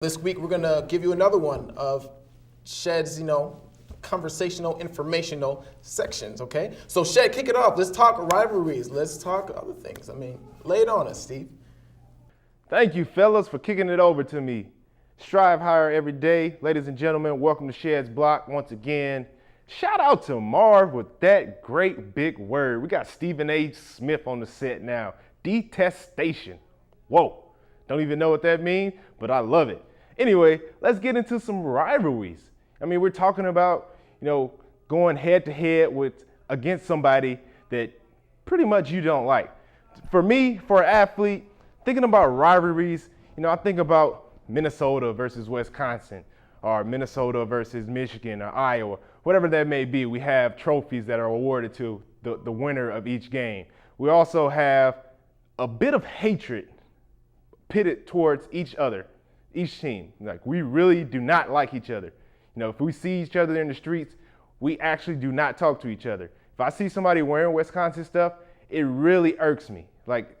This week, we're going to give you another one of Shed's, conversational, informational sections, okay? So, Shed, kick it off. Let's talk rivalries. Let's talk other things. Lay it on us, Steve. Thank you, fellas, for kicking it over to me. Strive higher every day. Ladies and gentlemen, welcome to Shed's Block once again. Shout out to Marv with that great big word. We got Stephen A. Smith on the set now. Detestation. Whoa. Don't even know what that means, but I love it. Anyway, let's get into some rivalries. We're talking about, going head to head against somebody that pretty much you don't like. For me, for an athlete, thinking about rivalries, I think about Minnesota versus Wisconsin, or Minnesota versus Michigan or Iowa, whatever that may be. We have trophies that are awarded to the winner of each game. We also have a bit of hatred pitted towards each other. Each team. Like, we really do not like each other. If we see each other in the streets, we actually do not talk to each other. If I see somebody wearing Wisconsin stuff, it really irks me, like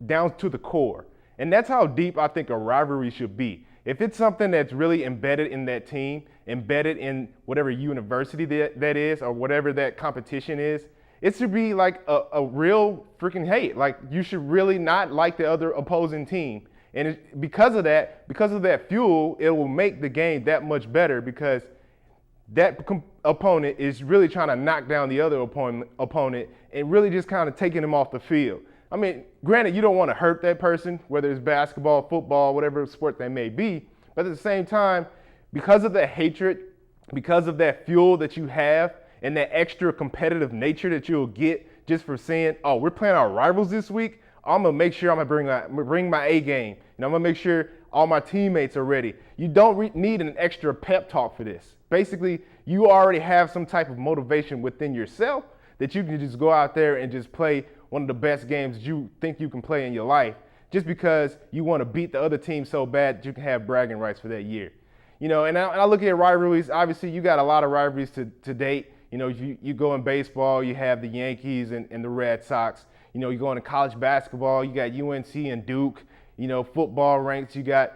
down to the core. And that's how deep I think a rivalry should be. If it's something that's really embedded in that team, embedded in whatever university that is, or whatever that competition is, it should be like a real freaking hate. Like, you should really not like the other opposing team. And because of that fuel, it will make the game that much better, because that opponent is really trying to knock down the other opponent and really just kind of taking them off the field. Granted, you don't want to hurt that person, whether it's basketball, football, whatever sport they may be. But at the same time, because of that hatred, because of that fuel that you have and that extra competitive nature that you'll get just for saying, oh, we're playing our rivals this week, I'm going to make sure I'm going to bring my A game. I'm going to make sure all my teammates are ready. You don't need an extra pep talk for this. Basically, you already have some type of motivation within yourself that you can just go out there and just play one of the best games you think you can play in your life, just because you want to beat the other team so bad that you can have bragging rights for that year. And I look at rivalries. Obviously, you got a lot of rivalries to date. You go in baseball, you have the Yankees and the Red Sox. You go into college basketball, you got UNC and Duke. Football ranks, you got,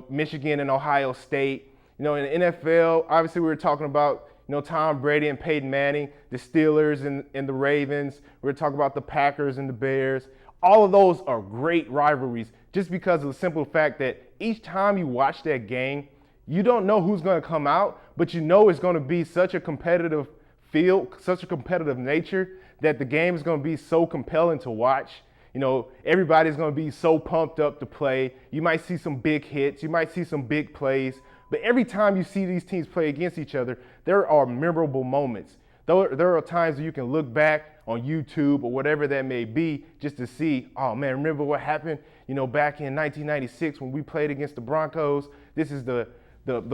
Michigan and Ohio State. In the NFL, obviously we were talking about, Tom Brady and Peyton Manning, the Steelers and the Ravens. We were talking about the Packers and the Bears. All of those are great rivalries just because of the simple fact that each time you watch that game, you don't know who's going to come out, but it's going to be such a competitive field, such a competitive nature, that the game is going to be so compelling to watch. Everybody's going to be so pumped up to play. You might see some big hits. You might see some big plays. But every time you see these teams play against each other, there are memorable moments. There are times where you can look back on YouTube or whatever that may be just to see, oh, man, remember what happened, back in 1996 when we played against the Broncos? This is the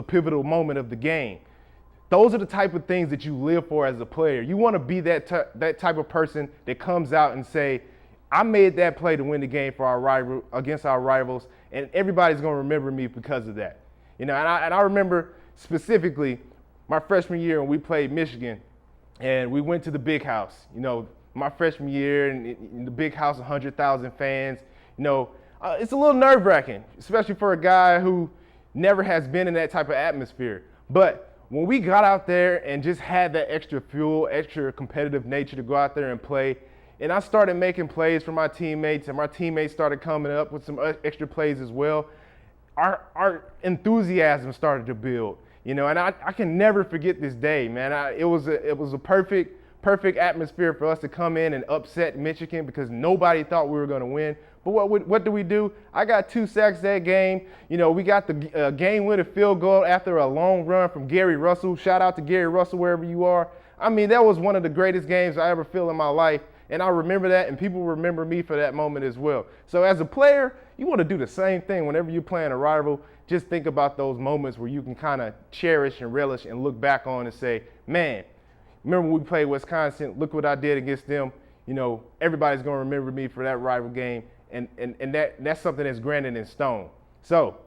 pivotal moment of the game. Those are the type of things that you live for as a player. You want to be that type of person that comes out and say, I made that play to win the game for against our rivals, and everybody's going to remember me because of that. And I remember specifically my freshman year when we played Michigan, and we went to the Big House. My freshman year in the Big House, 100,000 fans. It's a little nerve-wracking, especially for a guy who never has been in that type of atmosphere. But when we got out there and just had that extra fuel, extra competitive nature to go out there and play, and I started making plays for my teammates, and my teammates started coming up with some extra plays as well, our enthusiasm started to build. And I can never forget this day, man. It was a perfect atmosphere for us to come in and upset Michigan because nobody thought we were going to win. But what do? I got 2 sacks that game. We got the game-winning field goal after a long run from Gary Russell. Shout out to Gary Russell wherever you are. That was one of the greatest games I ever feel in my life. And I remember that, and people remember me for that moment as well. So as a player, you want to do the same thing whenever you're playing a rival. Just think about those moments where you can kind of cherish and relish and look back on and say, man, remember when we played Wisconsin? Look what I did against them. Everybody's going to remember me for that rival game. And that's something that's granted in stone. So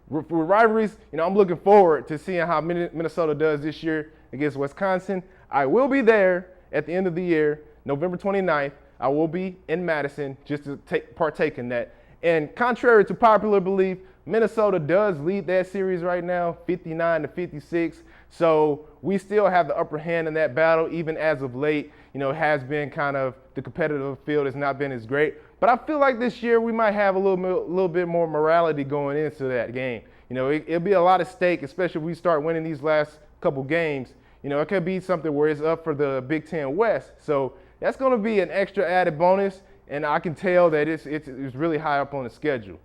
for rivalries, I'm looking forward to seeing how Minnesota does this year against Wisconsin. I will be there at the end of the year, November 29th. I will be in Madison just to partake in that. And contrary to popular belief, Minnesota does lead that series right now, 59-56. So we still have the upper hand in that battle, even as of late. You know, it has been kind of, the competitive field has not been as great. But I feel like this year we might have a little bit more morality going into that game. You know, it'll be a lot of stake, especially if we start winning these last couple games. You know, it could be something where it's up for the Big Ten West. So that's going to be an extra added bonus, and I can tell that it's really high up on the schedule.